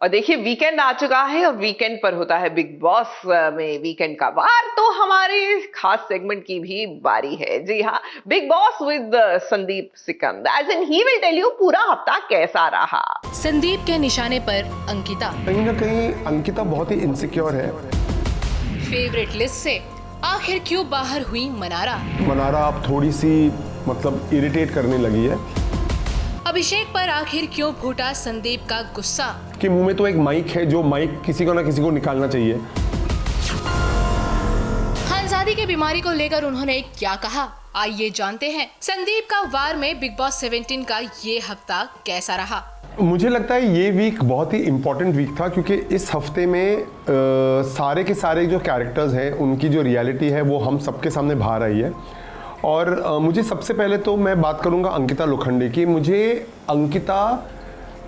और देखिए वीकेंड आ चुका है और वीकेंड पर होता है बिग बॉस में वीकेंड का वार, तो हमारे खास सेगमेंट की भी बारी है। जी हाँ, Bigg Boss with Sandeep Sikand, as in he will tell you पूरा हफ्ता कैसा रहा। संदीप के निशाने पर अंकिता कहीं ना कहीं अंकिता बहुत ही इनसिक्योर है। फेवरेट लिस्ट से आखिर क्यों बाहर हुई मनारा अब थोड़ी सी मतलब इरिटेट करने लगी है। अभिषेक पर आखिर क्यों फूटा संदीप का गुस्सा कि मुंह में तो एक माइक है, जो माइक किसी को ना किसी को निकालना चाहिए। खानजादी की बीमारी को लेकर उन्होंने क्या कहा, आइए जानते हैं संदीप का वार में बिग बॉस 17 का ये हफ्ता कैसा रहा। मुझे लगता है ये वीक बहुत ही इम्पोर्टेंट वीक था, क्योंकि इस हफ्ते में सारे के सारे जो कैरेक्टर्स हैं उनकी जो रियलिटी है वो हम सबके सामने बाहर आई है। और मुझे सबसे पहले तो मैं बात करूंगा अंकिता लोखंडे की। मुझे अंकिता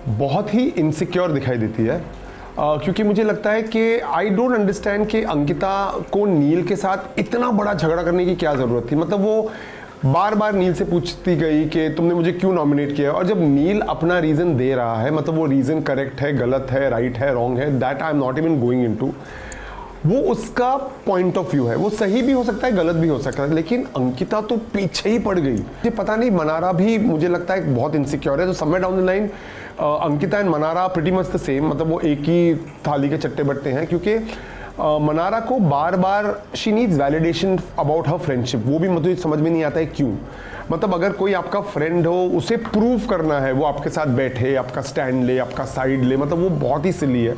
बहुत ही इनसिक्योर दिखाई देती है, क्योंकि मुझे लगता है कि आई डोंट अंडरस्टैंड कि अंकिता को नील के साथ इतना बड़ा झगड़ा करने की क्या ज़रूरत थी। मतलब वो बार बार नील से पूछती गई कि तुमने मुझे क्यों नॉमिनेट किया, और जब नील अपना रीज़न दे रहा है, मतलब वो रीज़न करेक्ट है, गलत है, राइट है, रॉन्ग है, that I am not even going into. वो उसका पॉइंट ऑफ व्यू है, वो सही भी हो सकता है, गलत भी हो सकता है, लेकिन अंकिता तो पीछे ही पड़ गई। मुझे पता नहीं, मनारा भी मुझे लगता है बहुत इनसिक्योर है। तो somewhere down the line Ankita and Mannara pretty much the same, मतलब वो एक ही थाली के चट्टे बट्टे हैं। क्योंकि मनारा को बार बार she needs validation about her friendship. वो भी मुझे समझ में नहीं आता है क्यों। मतलब अगर कोई आपका फ्रेंड हो, उसे प्रूव करना है, वो आपके साथ बैठे, आपका स्टैंड ले, आपका साइड ले, मतलब वो बहुत ही सिली है।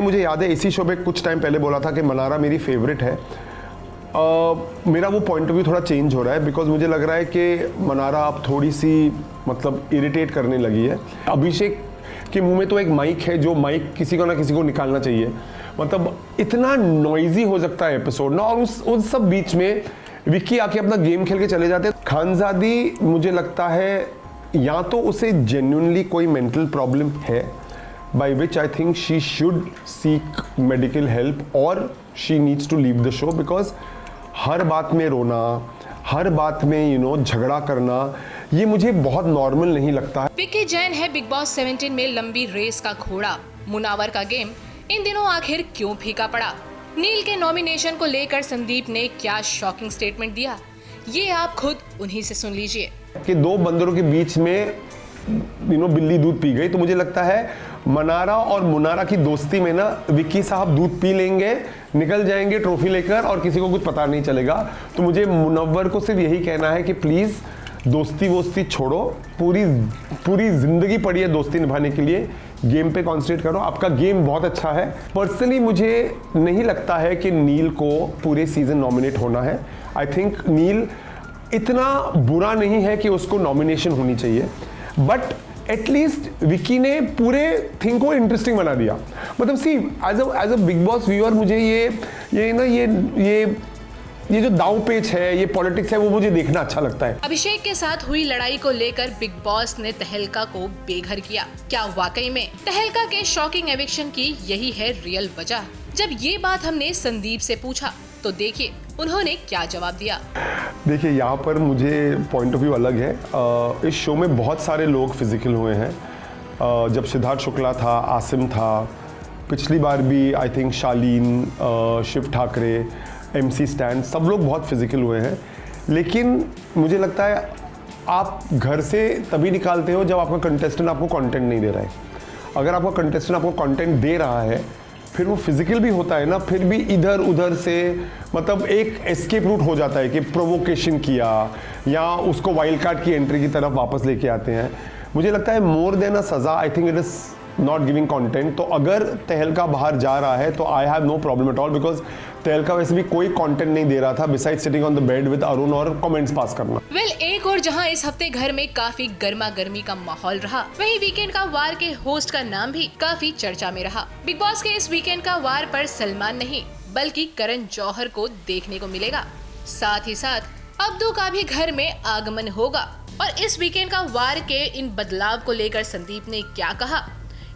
मुझे याद है इसी शो पे कुछ टाइम पहले बोला था कि मनारा मेरी फेवरेट है। मेरा वो पॉइंट ऑफ व्यू थोड़ा चेंज हो रहा है, बिकॉज मुझे लग रहा है कि मनारा अब थोड़ी सी मतलब इरिटेट करने लगी है। अभिषेक के मुंह में तो एक माइक है, जो माइक किसी को ना किसी को निकालना चाहिए। मतलब इतना नॉइजी हो सकता है एपिसोड ना, और उस सब बीच में विक्की आके अपना गेम खेल के चले जाते हैं। खानजादी मुझे लगता है या तो उसे जेन्युइनली कोई मेंटल प्रॉब्लम है, by which I think she should seek medical help, or she needs to leave the show, because हर बात में रोना, हर बात में झगड़ा करना, ये मुझे बहुत नॉर्मल नहीं लगता है। विक्की जैन है बिग बॉस 17 में लंबी रेस का घोड़ा। मुनावर का गेम इन दिनों आखिर क्यों फीका पड़ा? नील के नॉमिनेशन को लेकर संदीप ने क्या शॉकिंग स्टेटमेंट दिया, ये आप खुद उन्हीं से सुन लीजिए। कि दो बंदरों के बीच में बिल्ली दूध पी गई, तो मुझे लगता है मनारा और मुनारा की दोस्ती में ना विक्की साहब दूध पी लेंगे, निकल जाएंगे ट्रॉफी लेकर, और किसी को कुछ पता नहीं चलेगा। तो मुझे मुनव्वर को सिर्फ यही कहना है कि प्लीज़ दोस्ती वोस्ती छोड़ो, पूरी ज़िंदगी पड़ी है दोस्ती निभाने के लिए, गेम पे कॉन्सेंट्रेट करो। आपका गेम बहुत अच्छा है। पर्सनली मुझे नहीं लगता है कि नील को पूरे सीज़न नॉमिनेट होना है। आई थिंक नील इतना बुरा नहीं है कि उसको नॉमिनेशन होनी चाहिए, बट एटलीस्ट विकी ने पूरे थिंग को इंटरेस्टिंग बना दिया। मतलब see as a Bigg Boss viewer मुझे ये जो दाव पेच है, ये पॉलिटिक्स है, वो मुझे देखना अच्छा लगता है। अभिषेक के साथ हुई लड़ाई को लेकर बिग बॉस ने तहलका को बेघर किया। क्या वाकई में तहलका के शॉकिंग एविक्शन की यही है रियल वजह? जब ये बात हमने संदीप से पूछा तो देखिए उन्होंने क्या जवाब दिया। देखिए यहाँ पर मुझे पॉइंट ऑफ व्यू अलग है। इस शो में बहुत सारे लोग फिजिकल हुए हैं। जब सिद्धार्थ शुक्ला था, आसिम था, पिछली बार भी I think Shalin, Shiv Thakare, MC Stan, सब लोग बहुत फिजिकल हुए हैं। लेकिन मुझे लगता है आप घर से तभी निकालते हो जब आपका कंटेस्टेंट आपको कंटेंट नहीं दे रहा है। अगर आपका कंटेस्टेंट आपको कंटेंट दे रहा है, फिर वो फिजिकल भी होता है ना, फिर भी इधर उधर से मतलब एक एस्केप रूट हो जाता है कि प्रोवोकेशन किया, या उसको वाइल्ड कार्ड की एंट्री की तरफ वापस लेके आते हैं। मुझे लगता है मोर देन अ सज़ा, I think it is not giving content. तो अगर तहलका बाहर जा रहा है तो I have no problem at all, because Tehelka वैसे भी कोई कंटेंट नहीं दे रहा था beside sitting on the bed with Arun और कमेंट्स पास करना। एक और जहां इस हफ्ते घर में काफी गर्मा गर्मी का माहौल रहा, वहीं वीकेंड का वार के होस्ट का नाम भी काफी चर्चा में रहा। बिग बॉस के इस वीकेंड का वार पर सलमान नहीं बल्कि करण जौहर को देखने को मिलेगा। साथ ही साथ अब्दू का भी घर में आगमन होगा। और इस वीकेंड का वार के इन बदलाव को लेकर संदीप ने क्या कहा,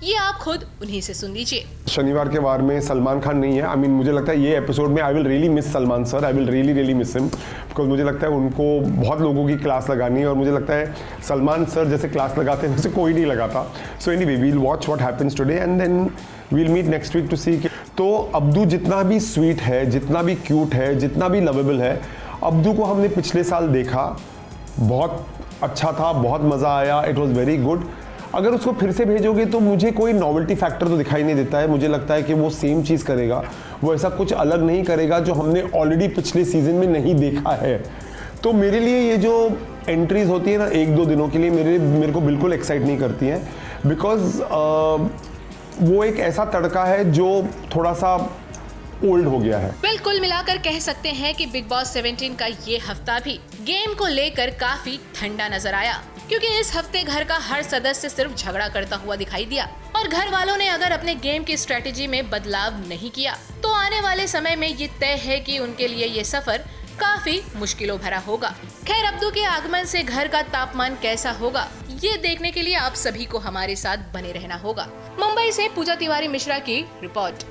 ये आप खुद उन्हीं से सुन लीजिए। शनिवार के वार में सलमान खान नहीं है। आई मीन मुझे लगता है ये एपिसोड में I will really miss Salman sir, I will really miss him, because मुझे लगता है उनको बहुत लोगों की क्लास लगानी है और मुझे लगता है सलमान सर जैसे क्लास लगाते हैं वैसे कोई नहीं लगाता। So anyway we will watch what happens today and then we will meet next week to see. तो अब्दू जितना भी स्वीट है, जितना भी क्यूट है, जितना भी लवेबल है, अब्दू को हमने पिछले साल देखा, बहुत अच्छा था, बहुत मज़ा आया, इट वॉज वेरी गुड। अगर उसको फिर से भेजोगे तो मुझे कोई नॉवेल्टी फैक्टर तो दिखाई नहीं देता है। मुझे लगता है कि वो सेम चीज़ करेगा, वो ऐसा कुछ अलग नहीं करेगा जो हमने ऑलरेडी पिछले सीजन में नहीं देखा है। तो मेरे लिए ये जो एंट्रीज होती है ना 1-2 दिनों के लिए मेरे को बिल्कुल एक्साइट नहीं करती हैं, बिकॉज वो एक ऐसा तड़का है जो थोड़ा सा ओल्ड हो गया है। बिल्कुल मिलाकर कह सकते हैं कि बिग बॉस 17 का ये हफ्ता भी गेम को लेकर काफी ठंडा नजर आया, क्योंकि इस हफ्ते घर का हर सदस्य सिर्फ झगड़ा करता हुआ दिखाई दिया और घर वालों ने अगर अपने गेम की स्ट्रेटेजी में बदलाव नहीं किया तो आने वाले समय में ये तय है कि उनके लिए ये सफर काफी मुश्किलों भरा होगा। खैर, अब्दू के आगमन से घर का तापमान कैसा होगा ये देखने के लिए आप सभी को हमारे साथ बने रहना होगा। मुंबई से पूजा तिवारी मिश्रा की रिपोर्ट।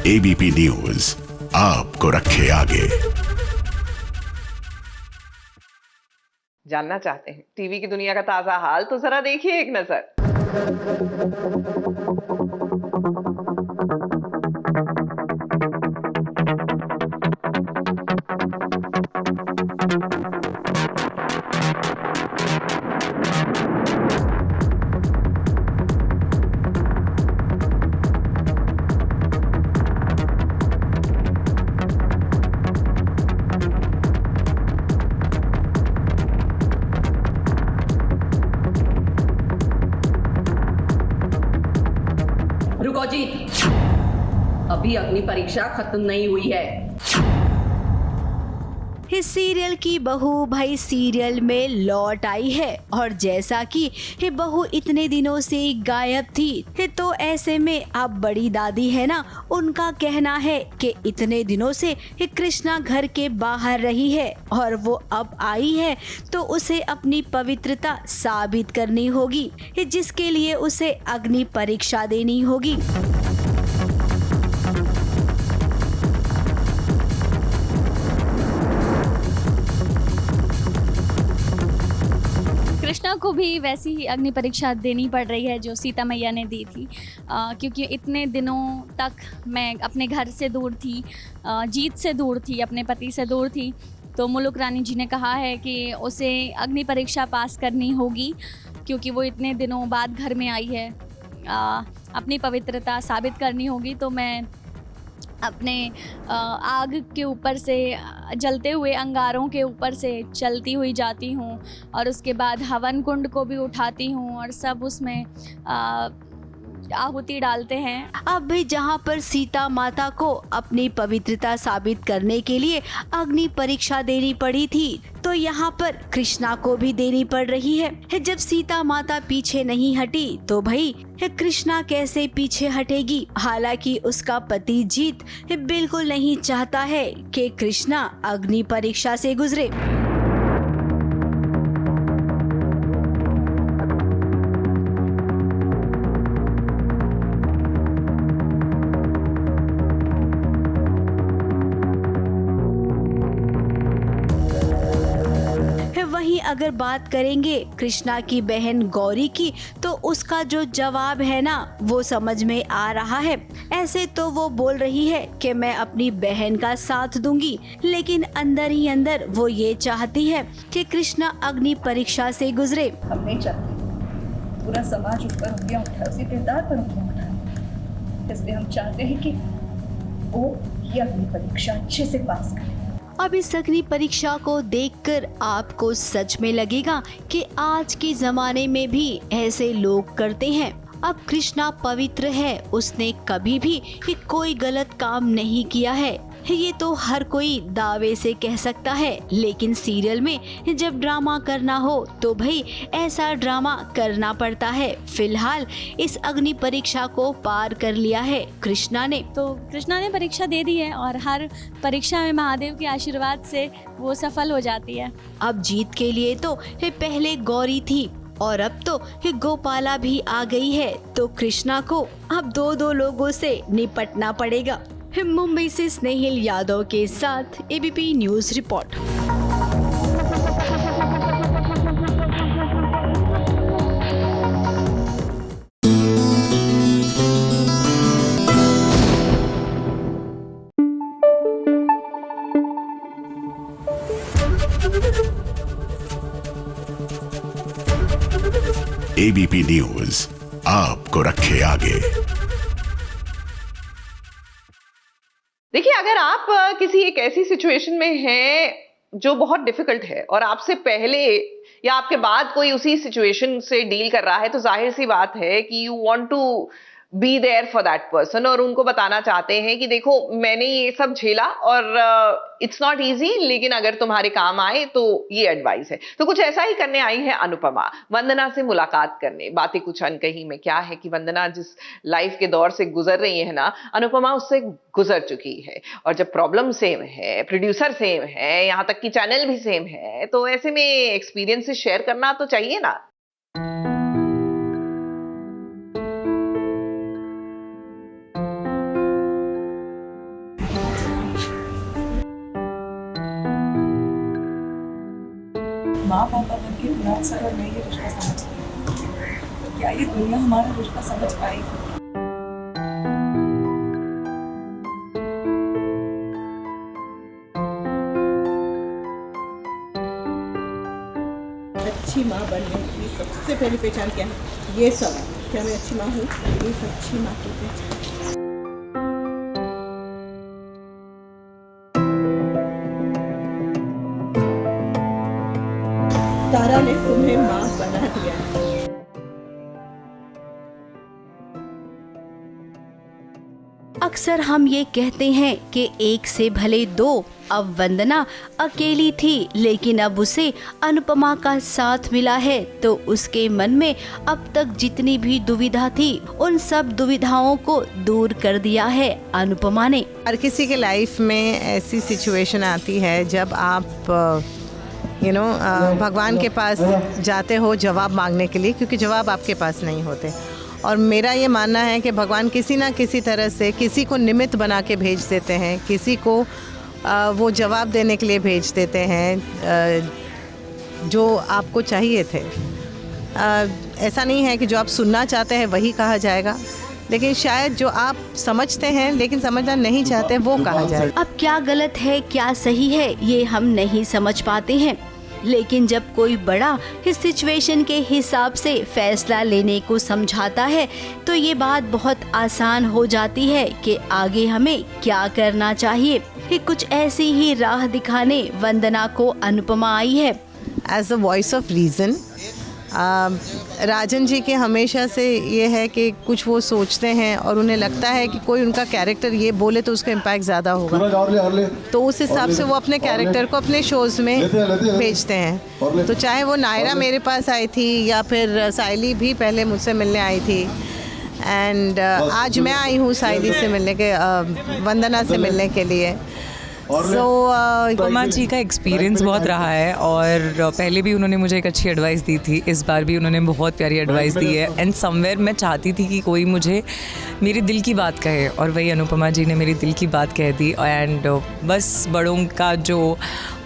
एबीपी न्यूज आपको रखे आगे। जानना चाहते हैं टीवी की दुनिया का ताजा हाल? तो जरा देखिए एक नजर। रुको जी, अभी अग्नि परीक्षा खत्म नहीं हुई है। इस सीरियल की बहू भाई सीरियल में लौट आई है और जैसा कि ये बहू इतने दिनों से गायब थी तो ऐसे में अब बड़ी दादी है ना, उनका कहना है कि इतने दिनों से ये कृष्णा घर के बाहर रही है और वो अब आई है तो उसे अपनी पवित्रता साबित करनी होगी, जिसके लिए उसे अग्नि परीक्षा देनी होगी। कृष्णा को भी वैसी ही अग्नि परीक्षा देनी पड़ रही है जो सीता मैया ने दी थी, क्योंकि इतने दिनों तक मैं अपने घर से दूर थी, जीत से दूर थी, अपने पति से दूर थी। तो मुलुक रानी जी ने कहा है कि उसे अग्नि परीक्षा पास करनी होगी, क्योंकि वो इतने दिनों बाद घर में आई है, अपनी पवित्रता साबित करनी होगी। तो मैं अपने आग के ऊपर से, जलते हुए अंगारों के ऊपर से चलती हुई जाती हूँ और उसके बाद हवन कुंड को भी उठाती हूँ और सब उसमें आहुति डालते हैं। अब भी जहाँ पर सीता माता को अपनी पवित्रता साबित करने के लिए अग्नि परीक्षा देनी पड़ी थी, तो यहाँ पर कृष्णा को भी देनी पड़ रही है। जब सीता माता पीछे नहीं हटी तो भाई कृष्णा कैसे पीछे हटेगी। हालांकि उसका पति जीत बिल्कुल नहीं चाहता है कि कृष्णा अग्नि परीक्षा से गुजरे। अगर बात करेंगे कृष्णा की बहन गौरी की, तो उसका जो जवाब है ना वो समझ में आ रहा है। ऐसे तो वो बोल रही है कि मैं अपनी बहन का साथ दूंगी, लेकिन अंदर ही अंदर वो ये चाहती है कि कृष्णा अग्नि परीक्षा से गुजरे। हम नहीं चाहते पूरा समाज ऊपर उंगलियां उठा, उसी किरदार पर उंगलियां उठाए, इसलिए हम चाहते हैं कि वो ये अग्नि परीक्षा अच्छे से पास करे। अब इस अग्नि परीक्षा को देखकर आपको सच में लगेगा कि आज के जमाने में भी ऐसे लोग करते हैं। अब कृष्णा पवित्र है, उसने कभी भी कोई गलत काम नहीं किया है, ये तो हर कोई दावे से कह सकता है, लेकिन सीरियल में जब ड्रामा करना हो तो भाई ऐसा ड्रामा करना पड़ता है। फिलहाल इस अग्नि परीक्षा को पार कर लिया है कृष्णा ने। तो कृष्णा ने परीक्षा दे दी है और हर परीक्षा में महादेव के आशीर्वाद से वो सफल हो जाती है। अब जीत के लिए तो पहले गौरी थी और अब तो गोपाला भी आ गई है, तो कृष्णा को अब दो लोगों से निपटना पड़ेगा। मुंबई से स्नेहिल यादव के साथ ABP news report. ABP news आपको रखे आगे। देखिए, अगर आप किसी एक ऐसी सिचुएशन में हैं जो बहुत डिफिकल्ट है और आपसे पहले या आपके बाद कोई उसी सिचुएशन से डील कर रहा है, तो जाहिर सी बात है कि you want to be there for that person और उनको बताना चाहते हैं कि देखो मैंने ये सब झेला और इट्स नॉट इजी, लेकिन अगर तुम्हारे काम आए तो ये एडवाइस है। तो कुछ ऐसा ही करने आई है अनुपमा, वंदना से मुलाकात करने। बातें कुछ अनकही में क्या है कि वंदना जिस लाइफ के दौर से गुजर रही है ना, अनुपमा उससे गुजर चुकी है। और जब प्रॉब्लम सेम है, प्रोड्यूसर सेम है, यहाँ तक कि चैनल भी सेम है, तो ऐसे में एक्सपीरियंसेस शेयर करना तो चाहिए ना। माँ पापा बन के बुरा सर और मैं ये रिश्ता समझ गई, क्या ये दुनिया हमारा रिश्ता समझ पाएगी? अच्छी माँ बनने की सबसे पहली पहचान क्या है? ये सब क्या मैं अच्छी माँ हूँ? ये अच्छी माँ की पहचान। तारा ने तुम्हें माँ बना दिया। अक्सर हम ये कहते हैं कि एक से भले दो। अब वंदना अकेली थी, लेकिन अब उसे अनुपमा का साथ मिला है, तो उसके मन में अब तक जितनी भी दुविधा थी उन सब दुविधाओं को दूर कर दिया है अनुपमा ने। हर किसी के लाइफ में ऐसी सिचुएशन आती है जब आप भगवान के पास जाते हो जवाब मांगने के लिए, क्योंकि जवाब आपके पास नहीं होते। और मेरा ये मानना है कि भगवान किसी ना किसी तरह से किसी को निमित्त बना के भेज देते हैं, किसी को वो जवाब देने के लिए भेज देते हैं जो आपको चाहिए थे। ऐसा नहीं है कि जो आप सुनना चाहते हैं वही कहा जाएगा, लेकिन शायद जो आप समझते हैं लेकिन समझना नहीं चाहते वो कहा जाए। अब क्या गलत है क्या सही है ये हम नहीं समझ पाते हैं, लेकिन जब कोई बड़ा इस सिचुएशन के हिसाब से फैसला लेने को समझाता है तो ये बात बहुत आसान हो जाती है कि आगे हमें क्या करना चाहिए। कि कुछ ऐसी ही राह दिखाने वंदना को अनुपमा आई है। As a voice of reason Rajan ji के हमेशा से ये है कि कुछ वो सोचते हैं और उन्हें लगता है कि कोई उनका कैरेक्टर ये बोले तो उसका इम्पैक्ट ज़्यादा होगा, तो उस हिसाब से वो अपने कैरेक्टर को अपने शोज़ में भेजते हैं। तो चाहे वो नायरा मेरे पास आई थी या फिर साइली भी पहले मुझसे मिलने आई थी, एंड आज मैं आई हूँ साइली से मिलने के वंदना से मिलने के लिए। अनुपमा जी का एक्सपीरियंस बहुत रहा है और पहले भी उन्होंने मुझे एक अच्छी एडवाइस दी थी, इस बार भी उन्होंने बहुत प्यारी एडवाइस दी है। एंड समवेयर मैं चाहती थी कि कोई मुझे मेरे दिल की बात कहे और वही अनुपमा जी ने मेरी दिल की बात कह दी। एंड बस बड़ों का जो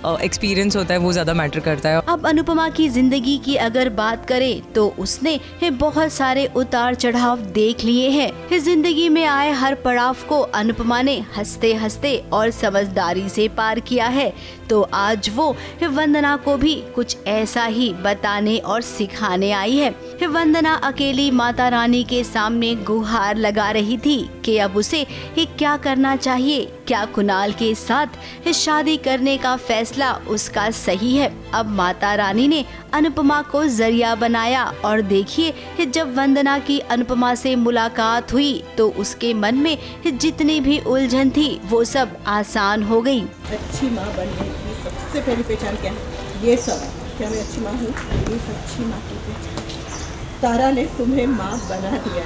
एक्सपीरियंस होता है वो ज़्यादा मैटर करता है। अब अनुपमा की जिंदगी की अगर बात करें तो उसने बहुत सारे उतार चढ़ाव देख लिए हैं। इस जिंदगी में आए हर पड़ाव को अनुपमा ने हंसते हंसते और समझदारी से पार किया है। तो आज वो वंदना को भी कुछ ऐसा ही बताने और सिखाने आई है। वंदना अकेली माता रानी के सामने गुहार लगा रही थी कि अब उसे क्या करना चाहिए, क्या कुणाल के साथ शादी करने का फैसला उसका सही है। अब माता रानी ने अनुपमा को जरिया बनाया और देखिए जब वंदना की अनुपमा से मुलाकात हुई तो उसके मन में जितनी भी उलझन थी वो सब आसान हो गई। अच्छी माँ बनने की सबसे पहली पहचान क्या है? ये सब क्या मैं अच्छी माँ हूँ? ये अच्छी माँ की पहचान। तारा ने तुम्हें माँ बना दिया।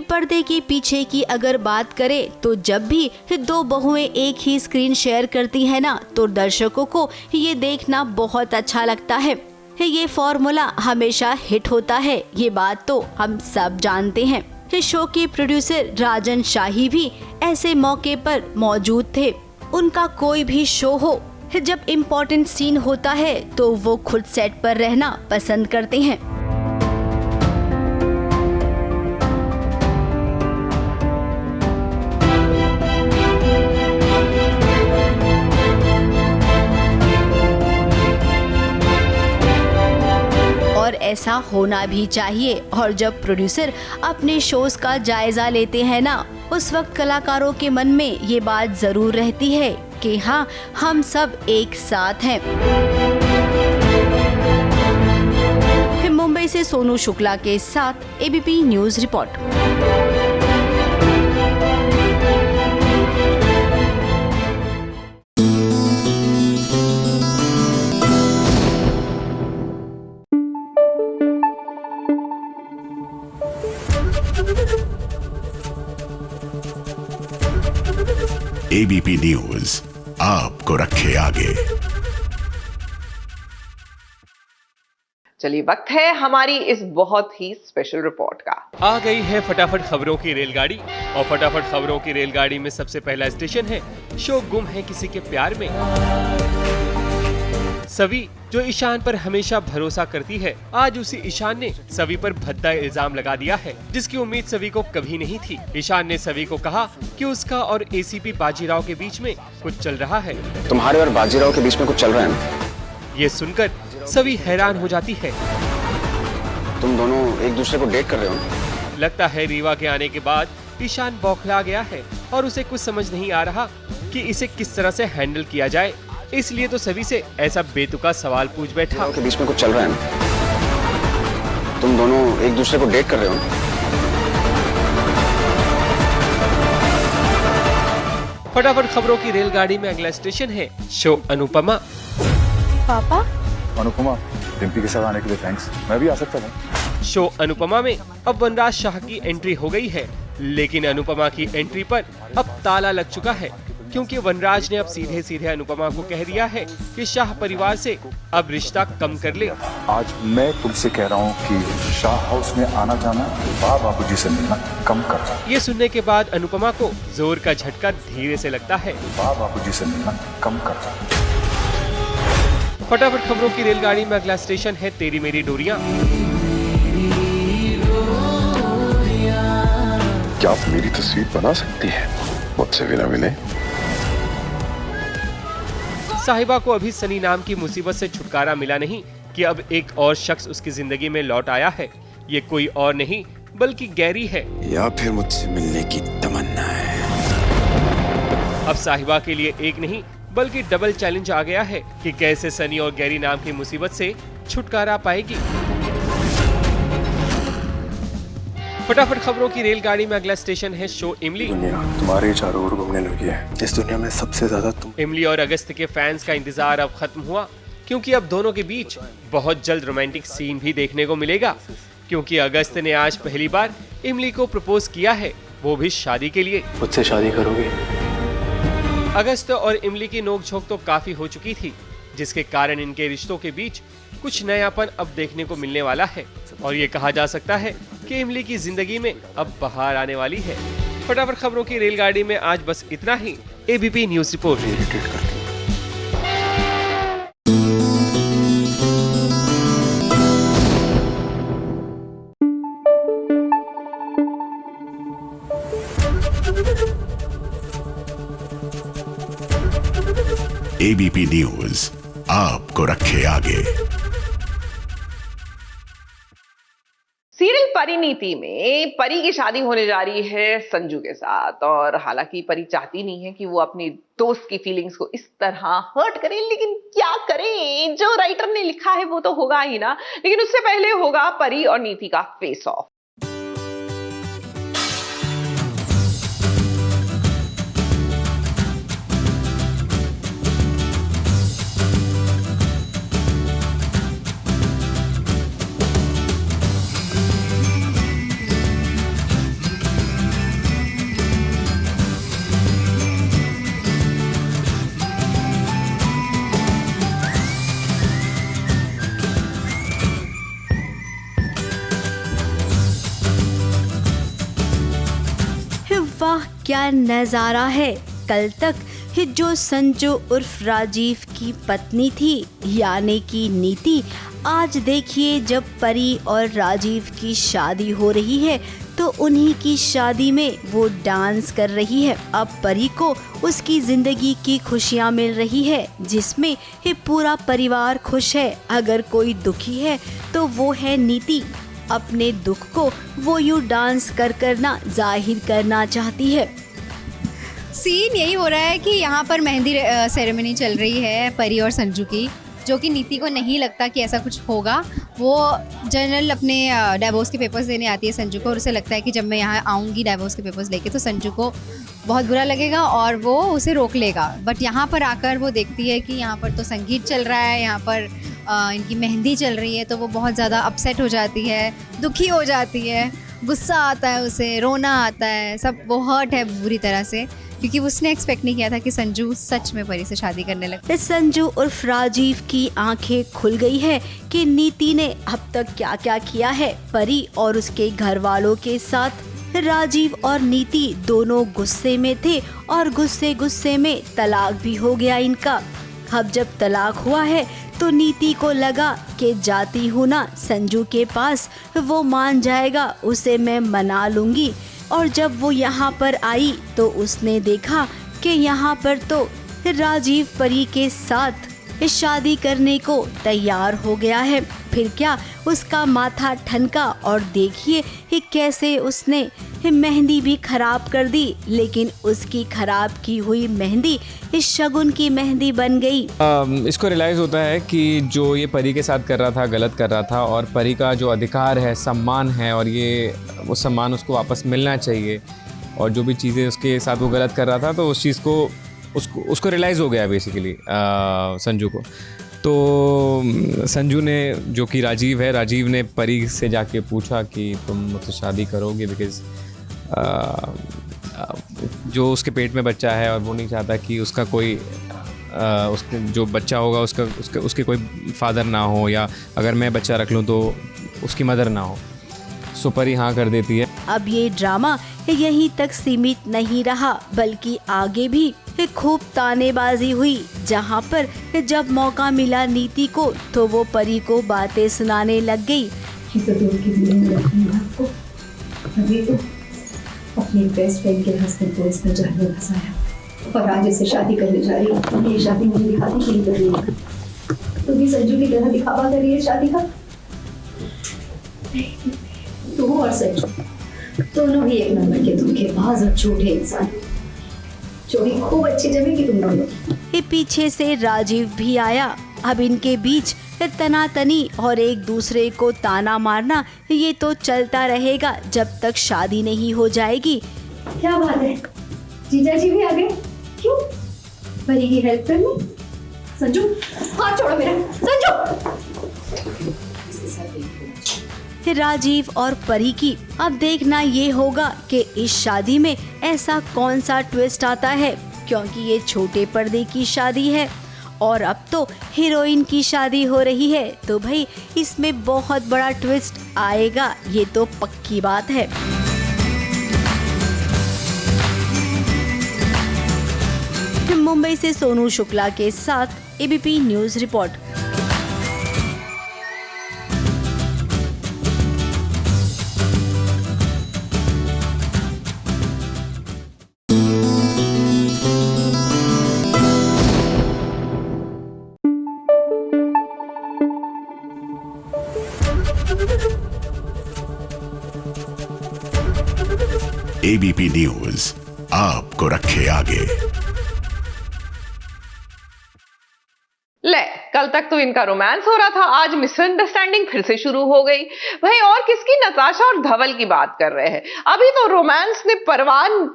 पर्दे के पीछे की अगर बात करें तो जब भी दो बहुएं एक ही स्क्रीन शेयर करती है ना तो दर्शकों को ये देखना बहुत अच्छा लगता है। ये फॉर्मूला हमेशा हिट होता है, ये बात तो हम सब जानते हैं। शो के प्रोड्यूसर राजन शाही भी ऐसे मौके पर मौजूद थे। उनका कोई भी शो हो, जब इम्पोर्टेंट सीन होता है तो वो खुद सेट पर रहना पसंद करते हैं। और ऐसा होना भी चाहिए। और जब प्रोड्यूसर अपने शोज का जायजा लेते हैं ना, उस वक्त कलाकारों के मन में ये बात जरूर रहती है कि हाँ, हम सब एक साथ हैं। मुंबई से सोनू शुक्ला के साथ ABP news report. ABP news आपको रखे आगे। चलिए वक्त है हमारी इस बहुत ही स्पेशल रिपोर्ट का। आ गई है फटाफट खबरों की रेलगाड़ी और फटाफट खबरों की रेलगाड़ी में सबसे पहला स्टेशन है शो गुम है किसी के प्यार में। सवी जो ईशान पर हमेशा भरोसा करती है, आज उसी ईशान ने सवी पर भद्दा इल्जाम लगा दिया है जिसकी उम्मीद सवी को कभी नहीं थी। ईशान ने सवी को कहा कि उसका और एसीपी बाजीराव के बीच में कुछ चल रहा है। तुम्हारे और बाजीराव के बीच में कुछ चल रहा है? ये सुनकर सवी हैरान हो जाती है। तुम दोनों एक दूसरे को डेट कर रहे हो? लगता है रीवा के आने के बाद ईशान बौखला गया है और उसे कुछ समझ नहीं आ रहा कि इसे किस तरह से हैंडल किया जाए, इसलिए तो सभी से ऐसा बेतुका सवाल पूछ बैठा। के बीच में कुछ चल रहा है? तुम दोनों एक दूसरे को डेट कर रहे हो? फटाफट खबरों की रेलगाड़ी में अगला स्टेशन है शो अनुपमा। पापा अनुपमा, डिम्पी के साथ आने के लिए थैंक्स। मैं भी आ सकता था। शो अनुपमा में अब वनराज शाह की एंट्री हो गई है, लेकिन अनुपमा की एंट्री पर अब ताला लग चुका है क्योंकि वनराज ने अब सीधे सीधे अनुपमा को कह दिया है कि शाह परिवार से अब रिश्ता कम कर ले। आज मैं तुमसे कह रहा हूँ कि शाह हाउस में आना जाना बाबूजी से मिलना कम कर। ये सुनने के बाद अनुपमा को जोर का झटका धीरे से लगता है। बाबूजी से मिलना कम कर। फटाफट खबरों की रेलगाड़ी में अगला स्टेशन है तेरी मेरी डोरियां। क्या आप मेरी तस्वीर बना सकती है मुझसे बिना मिले? साहिबा को अभी सनी नाम की मुसीबत से छुटकारा मिला नहीं कि अब एक और शख्स उसकी जिंदगी में लौट आया है। ये कोई और नहीं बल्कि गैरी है। या फिर मुझसे मिलने की तमन्ना है। अब साहिबा के लिए एक नहीं बल्कि डबल चैलेंज आ गया है कि कैसे सनी और गैरी नाम की मुसीबत से छुटकारा पाएगी। फटाफट खबरों की रेलगाड़ी में अगला स्टेशन है शो इमली। दुनिया तुम्हारे चारों ओर घूमने लगी है। इस दुनिया में सबसे ज्यादा तुम। इमली और अगस्त के फैंस का इंतजार अब खत्म हुआ क्योंकि अब दोनों के बीच बहुत जल्द रोमांटिक सीन भी देखने को मिलेगा, क्योंकि अगस्त ने आज पहली बार इमली को प्रपोज किया है, वो भी शादी के लिए। मुझसे शादी करोगे? अगस्त और इमली की नोकझोंक तो काफी हो चुकी थी, जिसके कारण इनके रिश्तों के बीच कुछ नयापन अब देखने को मिलने वाला है और ये कहा जा सकता है कि इमली की जिंदगी में अब बहार आने वाली है। फटाफट खबरों की रेलगाड़ी में आज बस इतना ही। ABP news report. ABP news आपको रखे आगे। सीरियल परी नीति में परी की शादी होने जा रही है संजू के साथ, और हालांकि परी चाहती नहीं है कि वो अपनी दोस्त की फीलिंग्स को इस तरह हर्ट करे, लेकिन क्या करें, जो राइटर ने लिखा है वो तो होगा ही ना। लेकिन उससे पहले होगा परी और नीति का फेस ऑफ। वाह क्या नजारा है। कल तक जो संजू उर्फ राजीव की पत्नी थी यानी कि नीति, आज देखिए जब परी और राजीव की शादी हो रही है तो उन्हीं की शादी में वो डांस कर रही है। अब परी को उसकी जिंदगी की खुशियाँ मिल रही है जिसमें ये पूरा परिवार खुश है। अगर कोई दुखी है तो वो है नीति। अपने दुख को वो यूँ डांस कर करना जाहिर करना चाहती है। सीन यही हो रहा है कि यहाँ पर मेहंदी सेरेमनी चल रही है परी और संजू की, जो कि नीति को नहीं लगता कि ऐसा कुछ होगा। वो जनरल अपने डाइवोर्स के पेपर्स देने आती है संजू को, और उसे लगता है कि जब मैं यहाँ आऊँगी डाइवोर्स के पेपर्स लेके तो संजू को बहुत बुरा लगेगा और वो उसे रोक लेगा। बट यहाँ पर आकर वो देखती है कि यहाँ पर तो संगीत चल रहा है, यहाँ पर इनकी मेहंदी चल रही है, तो वो बहुत ज़्यादा अपसेट हो जाती है, दुखी हो जाती है, गुस्सा आता है उसे, रोना आता है, सब वो हर्ट है बुरी तरह से, क्योंकि उसने एक्सपेक्ट नहीं किया था कि संजू सच में परी से शादी करने लगे। संजू उर्फ राजीव की आंखें खुल गई है कि नीति ने अब तक क्या क्या किया है परी और उसके घर वालों के साथ। राजीव और नीति दोनों गुस्से में थे और गुस्से गुस्से में तलाक भी हो गया इनका। अब जब तलाक हुआ है तो नीति को लगा कि जाती हूँ ना संजू के पास, वो मान जाएगा, उसे मैं मना लूँगी। और जब वो यहाँ पर आई तो उसने देखा कि यहाँ पर तो राजीव परी के साथ शादी करने को तैयार हो गया है। फिर क्या, उसका माथा ठनका और देखिए कि कैसे उसने मेहंदी भी खराब कर दी, लेकिन उसकी खराब की हुई मेहंदी इस शगुन की मेहंदी बन गई। इसको रियलाइज़ होता है कि जो ये परी के साथ कर रहा था गलत कर रहा था, और परी का जो अधिकार है, सम्मान है, और ये वो सम्मान उसको वापस मिलना चाहिए, और जो भी चीज़ें उसके साथ वो गलत कर रहा था तो उस चीज़ को उसको रियलाइज़ हो गया बेसिकली संजू को। तो संजू ने, जो कि राजीव है, राजीव ने परी से जाके पूछा कि तुम मुझसे शादी करोगे, बिकॉज़ जो उसके पेट में बच्चा है और वो नहीं चाहता कि उसका कोई उसके जो बच्चा होगा उसके कोई फादर ना हो, या अगर मैं बच्चा रख लूँ तो उसकी मदर ना हो। सो परी हाँ कर देती है। अब ये ड्रामा यहीं तक सीमित नहीं रहा, बल्कि आगे भी खूब तानेबाजी हुई, जहाँ पर जब मौका मिला नीति को तो वो परी को बातें सुनाने लग गई। अभी तो अपनी बेस्ट फ्रेंड के हस्बैंड को इसने जाल में फंसाया और आज इससे शादी करने जा रही है। ये शादी मुझे दिखाने के लिए कर रही है। तुम भी संजू की तरह दिखावा कर रही है शादी का। तू और संजू दोनों ही एक नंबर के धोखेबाज और झूठे इंसान। जोड़ी खूब अच्छी जमेगी तुम दोनों। ये पीछे से राजीव भी आया। अब इनके बीच तनातनी और एक दूसरे को ताना मारना ये तो चलता रहेगा जब तक शादी नहीं हो जाएगी। क्या बात है, जीजा जी भी आ गए? क्यों, परी की हेल्प करनी? संजू हाथ छोड़ो मेरा। संजू, राजीव और परी की अब देखना ये होगा कि इस शादी में ऐसा कौन सा ट्विस्ट आता है, क्योंकि ये छोटे पर्दे की शादी है और अब तो हीरोइन की शादी हो रही है, तो भाई इसमें बहुत बड़ा ट्विस्ट आएगा, ये तो पक्की बात है। मुंबई से सोनू शुक्ला के साथ ABP news report. ABP news आपको रखे आगे। ले, कल तक तो इनका रोमांस हो रहा था, आज मिसअंडरस्टैंडिंग फिर से शुरू हो गई। भाई और किसकी, नताशा और धवल की बात कर रहे हैं। अभी तो रोमांस ने परवान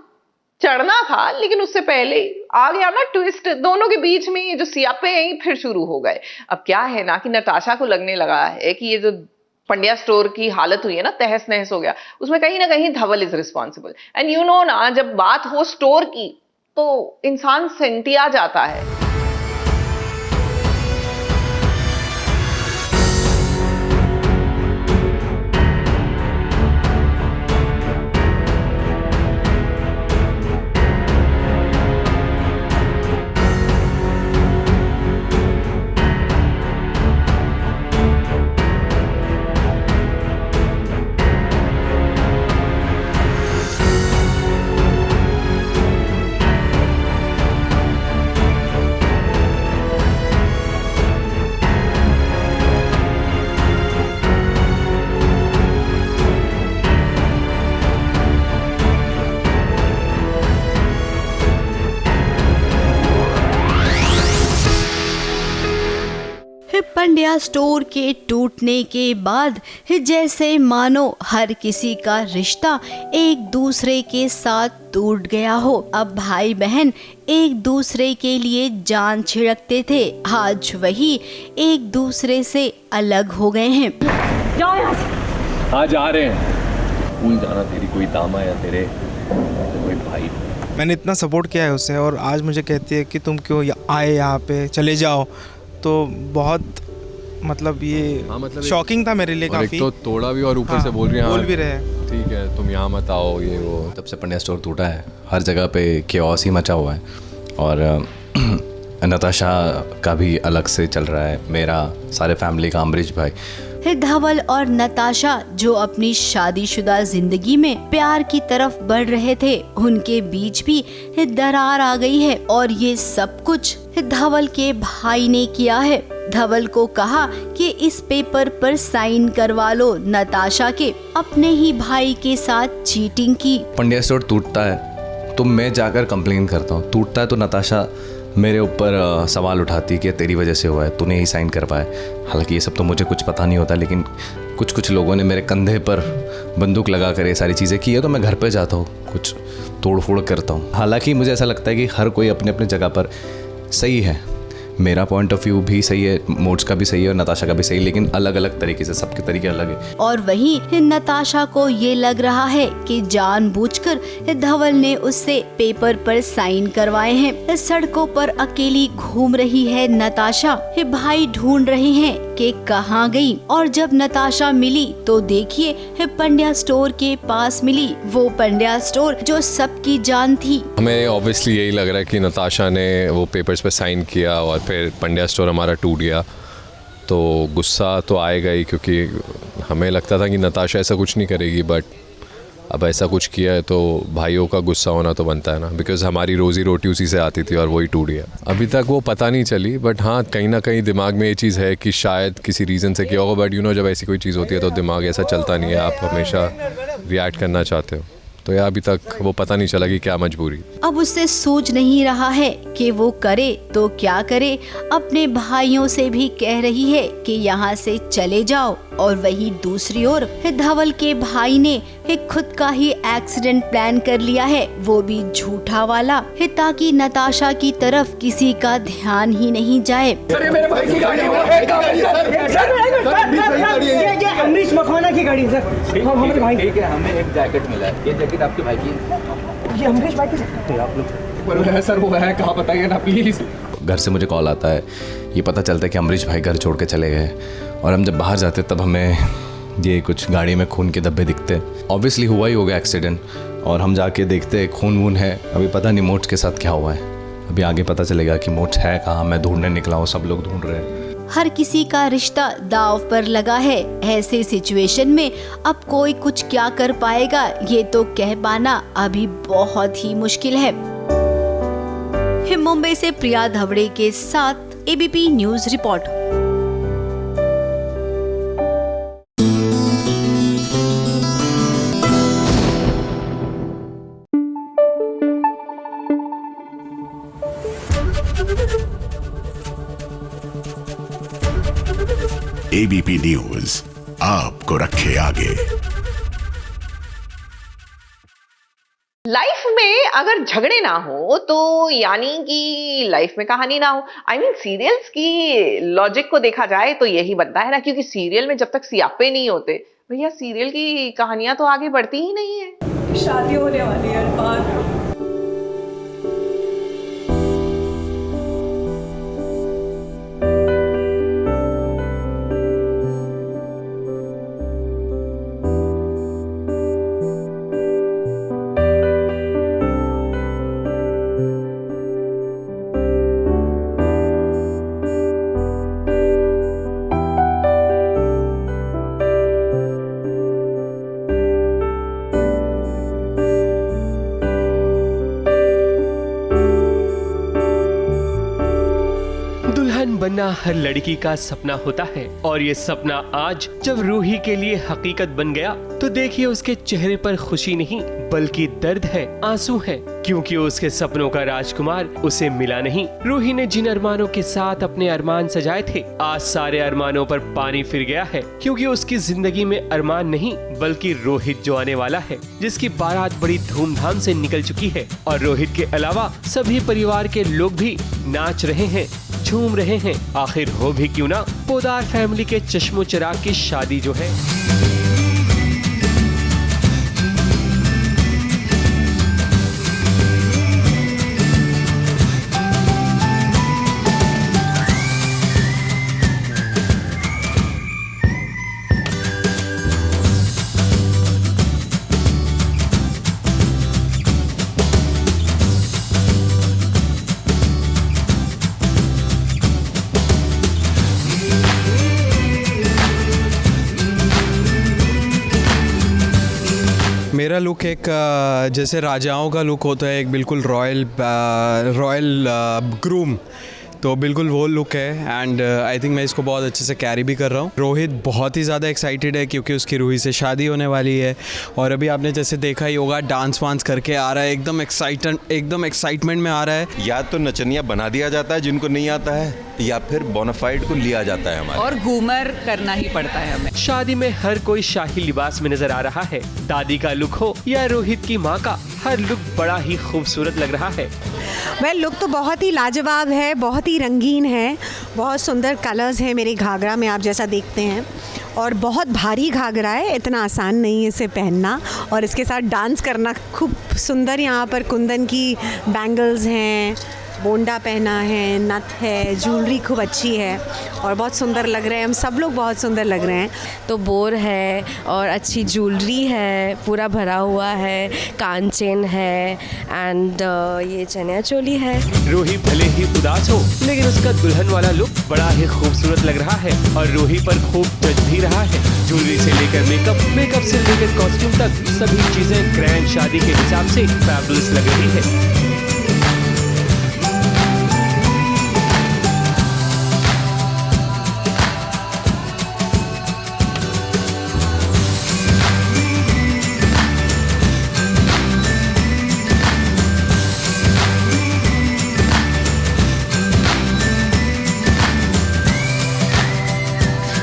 चढ़ना था, लेकिन उससे पहले आ गया ना ट्विस्ट। दोनों के बीच में ये जो सियापे हैं फिर शुरू हो गए। अब क्या है ना कि नताशा को लगने लगा है कि ये जो पंड्या स्टोर की हालत हुई है ना, तहस नहस हो गया, उसमें कहीं ना कहीं Dhawal is responsible. And you know ना, जब बात हो स्टोर की तो इंसान सेंटिया जाता है। पंड्या स्टोर के टूटने के बाद जैसे मानो हर किसी का रिश्ता एक दूसरे के साथ टूट गया हो। अब भाई बहन एक दूसरे के लिए जान छिड़कते थे, आज वही एक दूसरे से अलग हो गए हैं। आज आ रहे हैं, भूल जाना तेरी कोई दामा या तेरे कोई भाई। मैंने इतना सपोर्ट किया है उसे, और आज मुझे कहती है कि तुम क्यों आए यहाँ पे, चले जाओ। तो बहुत मतलब ये शॉकिंग था मेरे लिए काफी। तो तोड़ा भी और ऊपर से बोल रही बोल भी रहे, ठीक है तुम यहाँ मत आओ, ये वो। तब से पंड्या स्टोर टूटा है, हर जगह पे केओस ही मचा हुआ है। और नताशा का भी अलग से चल रहा है, मेरा, सारे फैमिली का, अमरीश भाई। धवल और नताशा जो अपनी शादीशुदा जिंदगी में प्यार की तरफ बढ़ रहे थे, उनके बीच भी दरार आ गई है। और ये सब कुछ धवल के भाई ने किया है। धवल को कहा कि इस पेपर पर साइन करवा लो नताशा के, अपने ही भाई के साथ चीटिंग की। पंड्या स्टोर टूटता है तो मैं जाकर कंप्लेन करता हूँ, टूटता है तो नताशा मेरे ऊपर सवाल उठाती कि तेरी वजह से हुआ है, तूने ही साइन करवाया। हालांकि ये सब तो मुझे कुछ पता नहीं होता, लेकिन कुछ लोगों ने मेरे कंधे पर बंदूक लगा कर ये सारी चीज़ें की है, तो मैं घर पे जाता हूँ, कुछ तोड़ फोड़ करता हूँ। हालांकि मुझे ऐसा लगता है कि हर कोई अपने अपने जगह पर सही है, मेरा पॉइंट ऑफ व्यू भी सही है, मोड्स का भी सही है और नताशा का भी सही है, लेकिन अलग अलग तरीके से, सबके तरीके अलग है। और वहीं नताशा को ये लग रहा है कि जानबूझकर धवल ने उससे पेपर पर साइन करवाए हैं। सड़कों पर अकेली घूम रही है नताशा, भाई ढूंढ रहे हैं कि कहाँ गई। और जब नताशा मिली तो देखिए पंड्या स्टोर के पास मिली, वो पंड्या स्टोर जो सबकी जान थी। हमें ऑब्वियसली यही लग रहा है कि नताशा ने वो पेपर्स पे साइन किया और फिर पंड्या स्टोर हमारा टूट गया, तो गुस्सा तो आएगा ही, क्योंकि हमें लगता था कि नताशा ऐसा कुछ नहीं करेगी, बट अब ऐसा कुछ किया है तो भाइयों का गुस्सा होना तो बनता है ना, बिकॉज हमारी रोज़ी रोटी उसी से आती थी और वही टूट गया। अभी तक वो पता नहीं चली, बट हाँ कहीं ना कहीं दिमाग में ये चीज़ है कि शायद किसी रीज़न से किया होगा, बट यू नो जब ऐसी कोई चीज़ होती है तो दिमाग ऐसा चलता नहीं है, आप हमेशा रिएक्ट करना चाहते हो। तो यार अभी तक वो पता नहीं चला कि क्या मजबूरी। अब उससे सूझ नहीं रहा है कि वो करे तो क्या करे। अपने भाइयों से भी कह रही है कि यहाँ से चले जाओ, और वही दूसरी ओर धवल के भाई ने खुद का ही एक्सीडेंट प्लान कर लिया है, वो भी झूठा वाला, ताकि नताशा की तरफ किसी का ध्यान ही नहीं जाए। अमरीश मखवाना की गाड़ी सर, हमारे भाई। ठीक है, हमें एक जैकेट मिला है, ये जैकेट आपके भाई की है। ये अमरीश भाई की आप लोग सर वो है, कहाँ बताइए ना प्लीज। घर से मुझे कॉल आता है, ये पता चलता है कि अमरीश भाई घर छोड़ के चले गए, और हम जब बाहर जाते तब हमें ये कुछ गाड़ी में खून के धब्बे दिखते। ऑब्वियसली हुआ ही होगा एक्सीडेंट, और हम जाके देखते खून वून है। अभी पता नहीं मोट्स के साथ क्या हुआ है, अभी आगे पता चलेगा कि मोट्स है कहाँ। मैं ढूंढने निकला हूँ, सब लोग ढूंढ रहे हैं। हर किसी का रिश्ता दांव पर लगा है। ऐसे सिचुएशन में अब कोई कुछ क्या कर पाएगा, ये तो कह पाना अभी बहुत ही मुश्किल है। मुंबई से प्रिया धवड़े के साथ ABP news report. ABP news आपको रखे आगे। लाइफ में अगर झगड़े ना हो तो यानी कि लाइफ में कहानी ना हो। आई मीन सीरियल्स की लॉजिक को देखा जाए तो यही बनता है ना, क्योंकि सीरियल में जब तक सियापे नहीं होते भैया सीरियल की कहानियां तो आगे बढ़ती ही नहीं है। शादी होने वाली है अरमान। बनना हर लड़की का सपना होता है और ये सपना आज जब रूही के लिए हकीकत बन गया तो देखिए उसके चेहरे पर खुशी नहीं बल्कि दर्द है, आंसू है, क्योंकि उसके सपनों का राजकुमार उसे मिला नहीं। रूही ने जिन अरमानों के साथ अपने अरमान सजाए थे आज सारे अरमानों पर पानी फिर गया है, क्योंकि उसकी जिंदगी में अरमान नहीं बल्कि रोहित जो आने वाला है, जिसकी बारात बड़ी धूमधाम से निकल चुकी है और रोहित के अलावा सभी परिवार के लोग भी नाच रहे हैं, झूम रहे हैं। आखिर हो भी क्यों ना, पोदार फैमिली के चश्मो चिराग की शादी जो है। मेरा लुक एक जैसे राजाओं का लुक होता है, एक बिल्कुल रॉयल ग्रूम, तो बिल्कुल वो लुक है। एंड आई थिंक मैं इसको बहुत अच्छे से कैरी भी कर रहा हूँ। रोहित बहुत ही ज़्यादा एक्साइटेड है क्योंकि उसकी रूही से शादी होने वाली है और अभी आपने जैसे देखा ही होगा डांस वांस करके आ रहा है, एकदम एक्साइटमेंट में आ रहा है। या तो नचनिया बना दिया जाता है जिनको नहीं आता है, या फिर बोनाफाइड को लिया जाता है हमारे, और घूमर करना ही पड़ता है हमें। शादी में हर कोई शाही लिबास में नजर आ रहा है। दादी का लुक हो या रोहित की माँ का, हर लुक बड़ा ही खूबसूरत लग रहा है। लुक तो बहुत ही लाजवाब है, बहुत ही रंगीन है, बहुत सुंदर कलर्स हैं मेरे घाघरा में आप जैसा देखते हैं, और बहुत भारी घाघरा है, इतना आसान नहीं है इसे पहनना और इसके साथ डांस करना। खूब सुंदर यहाँ पर कुंदन की बैंगल्स हैं, बोंडा पहना है, नथ है, ज्वेलरी खूब अच्छी है और बहुत सुंदर लग रहे हैं, हम सब लोग बहुत सुंदर लग रहे हैं। तो बोर है और अच्छी ज्वेलरी है, पूरा भरा हुआ है, कान चेन है एंड ये चनिया चोली है। रूही भले ही उदास हो लेकिन उसका दुल्हन वाला लुक बड़ा ही खूबसूरत लग रहा है और रूही पर खूब जच भी रहा है। ज्वेलरी से लेकर मेकअप से लेकर कॉस्ट्यूम तक सभी चीजें ग्रैंड शादी के हिसाब से फैबुलस लग रही है।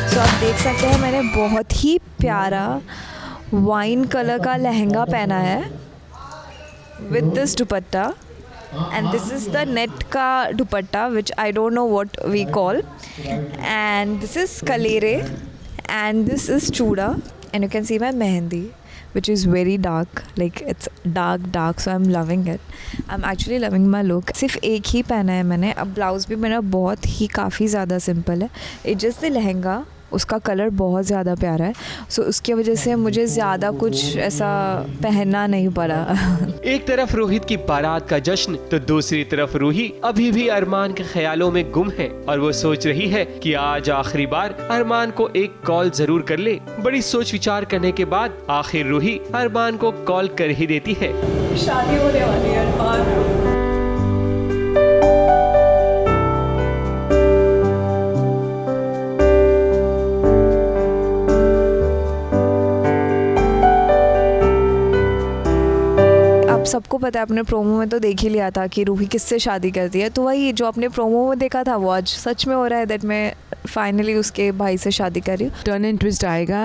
तो आप देख सकते हैं मैंने बहुत ही प्यारा वाइन कलर का लहंगा पहना है with this dupatta, and this is the net का dupatta which I don't know what we call, and this is kalire and this is chooda, and you can see my mehndi which is very dark, like it's dark, so I'm loving it. I'm actually loving my look. सिर्फ एक ही पहना है मैंने, अब blouse भी मेरा बहुत ही काफ़ी ज़्यादा सिंपल है। इट जस्ट द लहंगा, उसका कलर बहुत ज़्यादा प्यारा है, सो उसकी वजह से मुझे ज़्यादा कुछ ऐसा पहनना नहीं पड़ा। एक तरफ रोहित की बारात का जश्न तो दूसरी तरफ रूही अभी भी अरमान के ख्यालों में गुम है और वो सोच रही है कि आज आखिरी बार अरमान को एक कॉल जरूर कर ले। बड़ी सोच विचार करने के बाद आखिर रूही अरमान को कॉल कर ही देती है। शादी होने वाली है अरमान। सबको पता है, अपने प्रोमो में तो देख ही लिया था कि रूही किससे शादी करती है, तो वही जो अपने प्रोमो में देखा था वो आज सच में हो रहा है दैट मैं फाइनली उसके भाई से शादी कर रही हूँ। टर्न एंड ट्विस्ट आएगा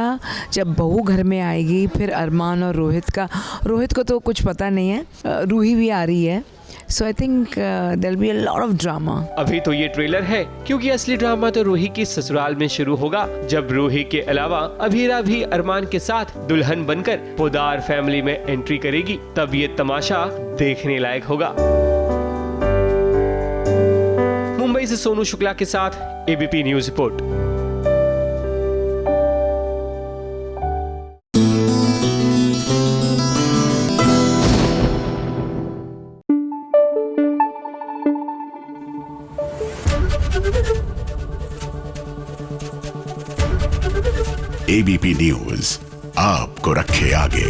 जब बहू घर में आएगी, फिर अरमान और रोहित को तो कुछ पता नहीं है, रूही भी आ रही है, so I think there be a lot of drama. अभी तो ये ट्रेलर है, क्योंकि असली ड्रामा तो रूही की ससुराल में शुरू होगा, जब रूही के अलावा अभीरा भी अरमान के साथ दुल्हन बनकर पोदार फैमिली में एंट्री करेगी, तब ये तमाशा देखने लायक होगा। मुंबई से सोनू शुक्ला के साथ ABP news report. ABP news आपको रखे आगे।